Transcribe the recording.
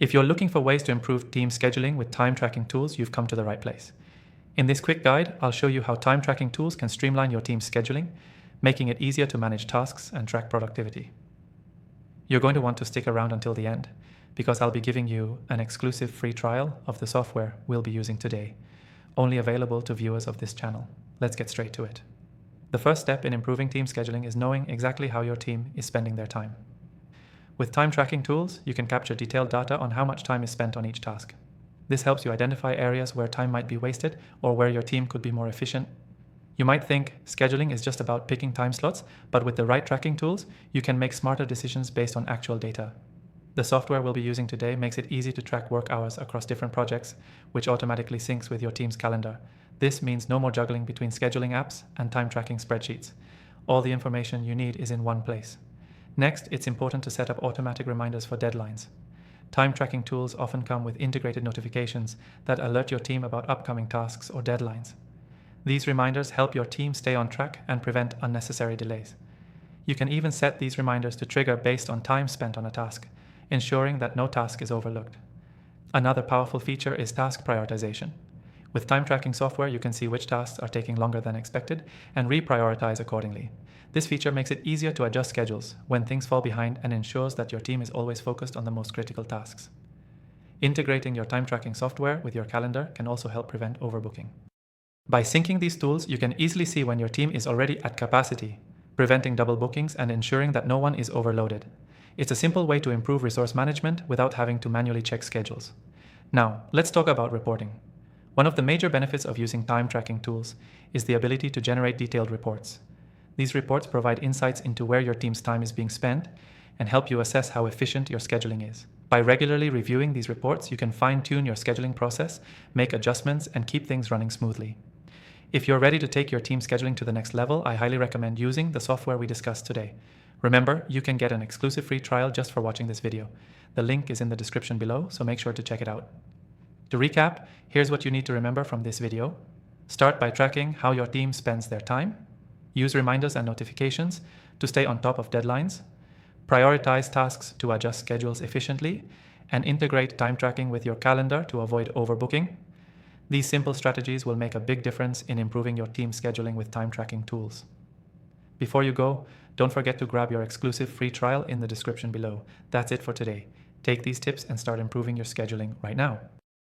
If you're looking for ways to improve team scheduling with time tracking tools, you've come to the right place. In this quick guide, I'll show you how time tracking tools can streamline your team's scheduling, making it easier to manage tasks and track productivity. You're going to want to stick around until the end, because I'll be giving you an exclusive free trial of the software we'll be using today, only available to viewers of this channel. Let's get straight to it. The first step in improving team scheduling is knowing exactly how your team is spending their time. With time tracking tools, you can capture detailed data on how much time is spent on each task. This helps you identify areas where time might be wasted or where your team could be more efficient. You might think scheduling is just about picking time slots, but with the right tracking tools, you can make smarter decisions based on actual data. The software we'll be using today makes it easy to track work hours across different projects, which automatically syncs with your team's calendar. This means no more juggling between scheduling apps and time tracking spreadsheets. All the information you need is in one place. Next, it's important to set up automatic reminders for deadlines. Time tracking tools often come with integrated notifications that alert your team about upcoming tasks or deadlines. These reminders help your team stay on track and prevent unnecessary delays. You can even set these reminders to trigger based on time spent on a task, ensuring that no task is overlooked. Another powerful feature is task prioritization. With time tracking software, you can see which tasks are taking longer than expected and reprioritize accordingly. This feature makes it easier to adjust schedules when things fall behind and ensures that your team is always focused on the most critical tasks. Integrating your time tracking software with your calendar can also help prevent overbooking. By syncing these tools, you can easily see when your team is already at capacity, preventing double bookings and ensuring that no one is overloaded. It's a simple way to improve resource management without having to manually check schedules. Now, let's talk about reporting. One of the major benefits of using time tracking tools is the ability to generate detailed reports. These reports provide insights into where your team's time is being spent and help you assess how efficient your scheduling is. By regularly reviewing these reports, you can fine-tune your scheduling process, make adjustments, and keep things running smoothly. If you're ready to take your team scheduling to the next level, I highly recommend using the software we discussed today. Remember, you can get an exclusive free trial just for watching this video. The link is in the description below, so make sure to check it out. To recap, here's what you need to remember from this video. Start by tracking how your team spends their time. Use reminders and notifications to stay on top of deadlines. Prioritize tasks to adjust schedules efficiently. And integrate time tracking with your calendar to avoid overbooking. These simple strategies will make a big difference in improving your team scheduling with time tracking tools. Before you go, don't forget to grab your exclusive free trial in the description below. That's it for today. Take these tips and start improving your scheduling right now.